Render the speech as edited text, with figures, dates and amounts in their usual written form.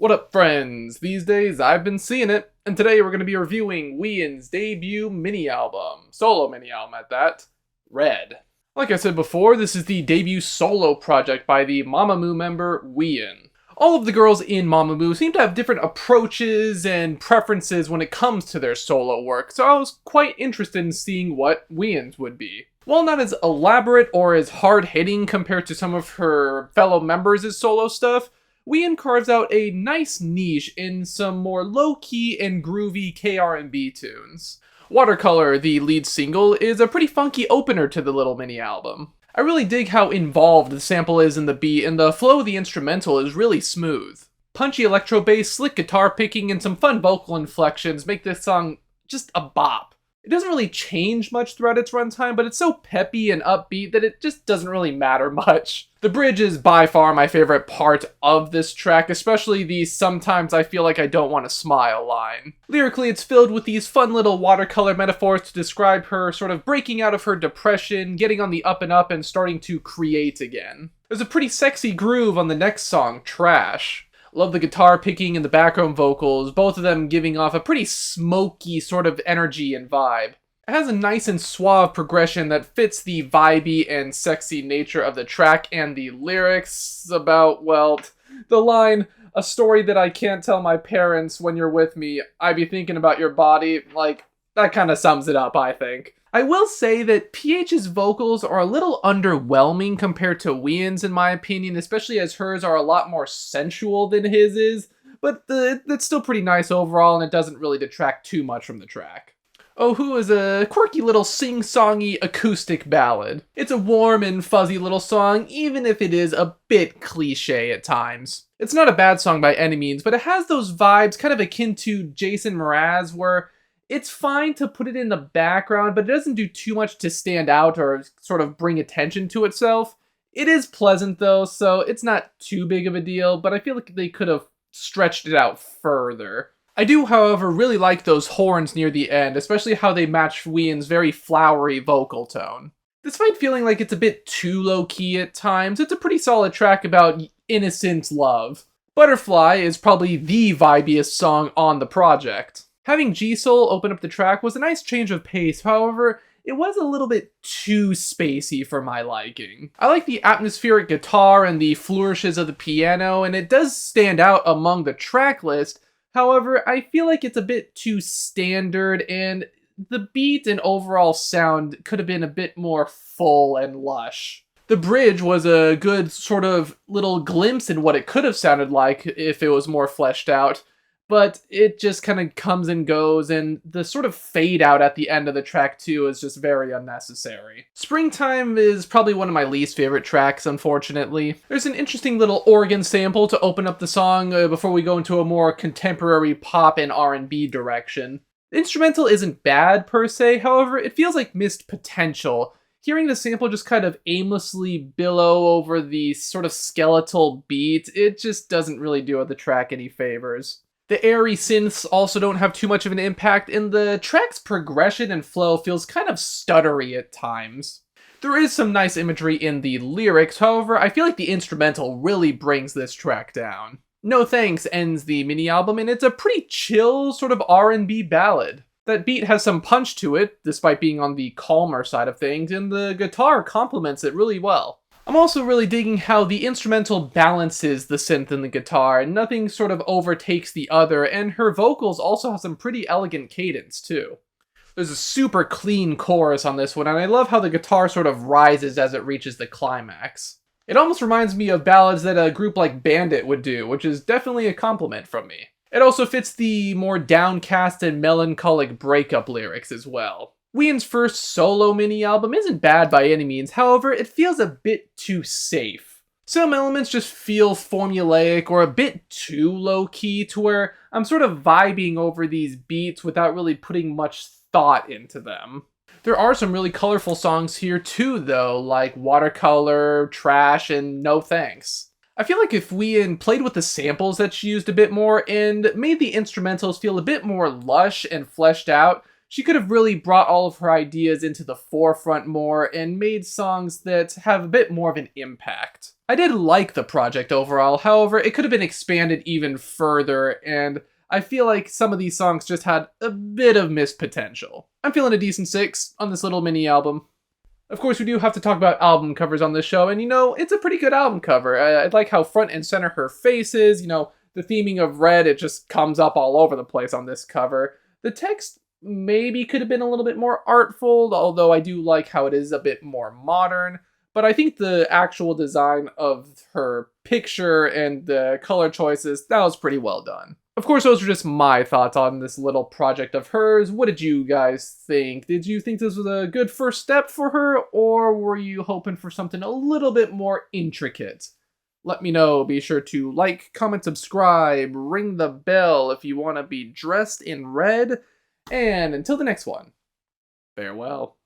What up, friends? These days I've been seeing it, and today we're going to be reviewing Wheein's debut mini-album, solo mini-album at that, Red. Like I said before, this is the debut solo project by the Mamamoo member Wheein. All of the girls in Mamamoo seem to have different approaches and preferences when it comes to their solo work, so I was quite interested in seeing what Wheein's would be. While not as elaborate or as hard-hitting compared to some of her fellow members' solo stuff, Wheein carves out a nice niche in some more low-key and groovy K-R&B tunes. Watercolor, the lead single, is a pretty funky opener to the little mini-album. I really dig how involved the sample is in the beat, and the flow of the instrumental is really smooth. Punchy electro bass, slick guitar picking, and some fun vocal inflections make this song just a bop. It doesn't really change much throughout its runtime, but it's so peppy and upbeat that it just doesn't really matter much. The bridge is by far my favorite part of this track, especially the "sometimes I feel like I don't want to smile" line. Lyrically, it's filled with these fun little watercolor metaphors to describe her sort of breaking out of her depression, getting on the up, and starting to create again. There's a pretty sexy groove on the next song, Trash. Love the guitar picking and the background vocals, both of them giving off a pretty smoky sort of energy and vibe. It has a nice and suave progression that fits the vibey and sexy nature of the track, and the lyrics about, well, the line, "A story that I can't tell my parents when you're with me, I be thinking about your body," like, that kind of sums it up, I think. I will say that PH's vocals are a little underwhelming compared to Wheein's in my opinion, especially as hers are a lot more sensual than his is, but it's still pretty nice overall and it doesn't really detract too much from the track. OHOO is a quirky little sing-songy acoustic ballad. It's a warm and fuzzy little song, even if it is a bit cliche at times. It's not a bad song by any means, but it has those vibes kind of akin to Jason Mraz, where it's fine to put it in the background, but it doesn't do too much to stand out or sort of bring attention to itself. It is pleasant though, so it's not too big of a deal, but I feel like they could have stretched it out further. I do, however, really like those horns near the end, especially how they match Wheein's very flowery vocal tone. Despite feeling like it's a bit too low-key at times, it's a pretty solid track about innocent love. Butterfly is probably the vibiest song on the project. Having G-Soul open up the track was a nice change of pace, however, it was a little bit too spacey for my liking. I like the atmospheric guitar and the flourishes of the piano, and it does stand out among the track list. However, I feel like it's a bit too standard, and the beat and overall sound could have been a bit more full and lush. The bridge was a good sort of little glimpse in what it could have sounded like if it was more fleshed out, but it just kind of comes and goes, and the sort of fade out at the end of the track too is just very unnecessary. Springtime is probably one of my least favorite tracks, unfortunately. There's an interesting little organ sample to open up the song before we go into a more contemporary pop and R&B direction. The instrumental isn't bad per se, however, it feels like missed potential. Hearing the sample just kind of aimlessly billow over the sort of skeletal beat, it just doesn't really do the track any favors. The airy synths also don't have too much of an impact, and the track's progression and flow feels kind of stuttery at times. There is some nice imagery in the lyrics, however, I feel like the instrumental really brings this track down. No Thanks ends the mini-album, and it's a pretty chill sort of R&B ballad. That beat has some punch to it, despite being on the calmer side of things, and the guitar complements it really well. I'm also really digging how the instrumental balances the synth and the guitar, and nothing sort of overtakes the other, and her vocals also have some pretty elegant cadence too. There's a super clean chorus on this one, and I love how the guitar sort of rises as it reaches the climax. It almost reminds me of ballads that a group like Bandit would do, which is definitely a compliment from me. It also fits the more downcast and melancholic breakup lyrics as well. Wheein's first solo mini-album isn't bad by any means, however, it feels a bit too safe. Some elements just feel formulaic or a bit too low-key to where I'm sort of vibing over these beats without really putting much thought into them. There are some really colorful songs here too though, like Watercolor, Trash, and No Thanks. I feel like if Wheein played with the samples that she used a bit more and made the instrumentals feel a bit more lush and fleshed out, she could have really brought all of her ideas into the forefront more and made songs that have a bit more of an impact. I did like the project overall, however, it could have been expanded even further, and I feel like some of these songs just had a bit of missed potential. I'm feeling a decent 6 on this little mini album. Of course, we do have to talk about album covers on this show, and it's a pretty good album cover. I like how front and center her face is, the theming of red, it just comes up all over the place on this cover. The text maybe could have been a little bit more artful, although I do like how it is a bit more modern. But I think the actual design of her picture and the color choices, that was pretty well done. Of course, those are just my thoughts on this little project of hers. What did you guys think? Did you think this was a good first step for her, or were you hoping for something a little bit more intricate? Let me know. Be sure to like, comment, subscribe, ring the bell if you want to be dressed in red. And until the next one, farewell.